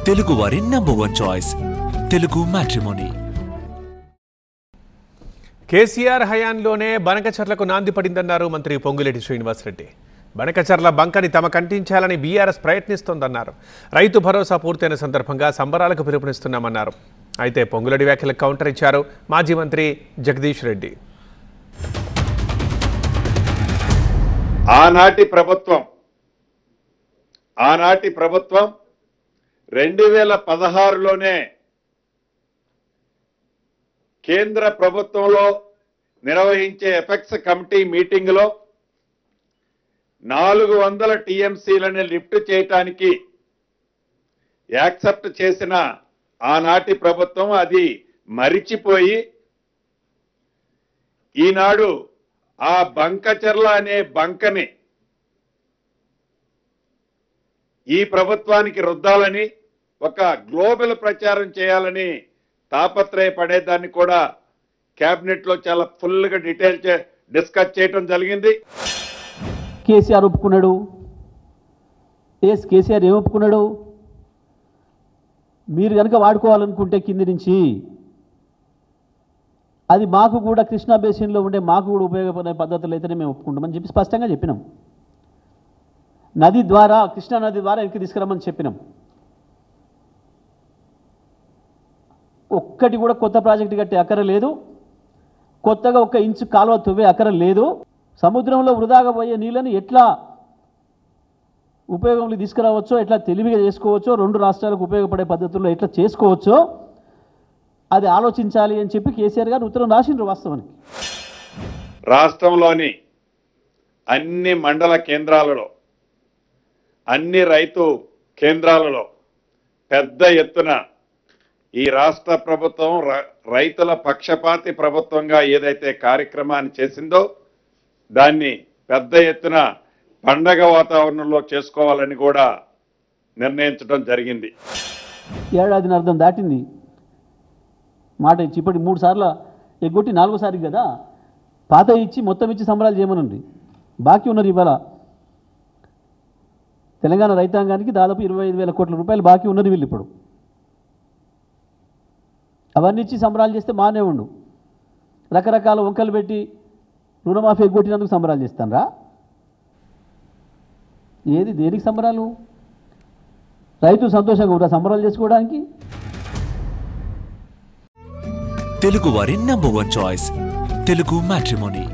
తెలుగు వారి #1 choice Telugu matrimony. KCR హయాంలోనే బనకచర్లకు నాంది పడిందన్నారు మంత్రి పొంగులేటి శ్రీనివాసరెడ్డి. బనకచర్ల బంకని తమ కంటించాలని బీఆర్ఎస్ ప్రయత్నిస్తోందన్నారు. రైతు భరోసా పూర్తయిన సందర్భంగా సంబరాలకు పిలుపునిస్తున్నామన్నారు. అయితే పొంగులేటి వ్యాఖ్యలకు కౌంటర్ ఇచ్చారు మాజీ మంత్రి జగదీష్ రెడ్డి. ఆనాటి ప్రభుత్వం 2016లోనే కేంద్ర ప్రభుత్వంలో నిర్వహించే ఎఫెక్స్ కమిటీ మీటింగ్లో 400 టీఎంసీలని లిఫ్ట్ చేయటానికి యాక్సెప్ట్ చేసిన ఆనాటి ప్రభుత్వం అది మరిచిపోయి ఈనాడు ఆ బంకచర్ల అనే బంకని ఈ ప్రభుత్వానికి రుద్దాలని ఒక గ్లోబల్ ప్రచారం చేయాలని తాపత్రయపడేదాన్ని కూడా కేబినెట్ లో చాలా ఫుల్ గా డీటెయిల్ డిస్కస్ చేయడం జరిగింది. కేసీఆర్ ఒప్పుకున్నాడు. కేసీఆర్ ఏం ఒప్పుకున్నాడు? మీరు కనుక వాడుకోవాలనుకుంటే కింది నుంచి అది మాకు కూడా కృష్ణా బేసిన్లో ఉండే మాకు కూడా ఉపయోగపడే పద్ధతులు అయితేనే మేము ఒప్పుకుంటామని చెప్పి స్పష్టంగా చెప్పినాం. నది ద్వారా కృష్ణా నది ద్వారా వెనక్కి తీసుకురమ్మని చెప్పినాం. ఒక్కటి కూడా కొత్త ప్రాజెక్టు కట్టే అక్కర లేదు. కొత్తగా 1 ఇంచు కాలువ తవ్వే అక్కర లేదు. సముద్రంలో వృధాగా పోయే నీళ్ళని ఎట్లా ఉపయోగంలో తీసుకురావచ్చో, ఎట్లా తెలివిగా చేసుకోవచ్చో, 2 రాష్ట్రాలకు ఉపయోగపడే పద్ధతుల్లో ఎట్లా చేసుకోవచ్చో అది ఆలోచించాలి అని చెప్పి కేసీఆర్ గారు ఉత్తరం రాసిండ్రు. వాస్తవానికి రాష్ట్రంలోని అన్ని మండల కేంద్రాలలో, అన్ని రైతు కేంద్రాలలో పెద్ద ఎత్తున ఈ రాష్ట్ర ప్రభుత్వం రైతుల పక్షపాతి ప్రభుత్వంగా ఏదైతే కార్యక్రమాన్ని చేసిందో దాన్ని పెద్ద ఎత్తున పండగ వాతావరణంలో చేసుకోవాలని కూడా నిర్ణయించడం జరిగింది. ఏడాదిని అర్థం దాటింది. మాట ఇచ్చి ఇప్పటికి 3 సార్లు ఎగ్గొట్టి 4వ కదా. పాత ఇచ్చి మొత్తం ఇచ్చి సంబరాలు చేయమనండి. బాకీ ఉన్నారు. ఇవాళ తెలంగాణ రైతాంగానికి దాదాపు 25,000 కోట్ల రూపాయలు బాకీ ఉన్నది. వీళ్ళు ఇప్పుడు అవన్నీ ఇచ్చి సంబరాలు చేస్తే మానే ఉండు. రకరకాల వంకలు పెట్టి రుణమాఫీ ఎగ్గొట్టినందుకు సంబరాలు చేస్తానరా? ఏది దేనికి సంబరాలు? రైతు సంతోషంగా ఉంటా సంబరాలు చేసుకోవడానికి? తెలుగు వారి #1 చాయిస్ తెలుగు మ్యాట్రిమోనీ.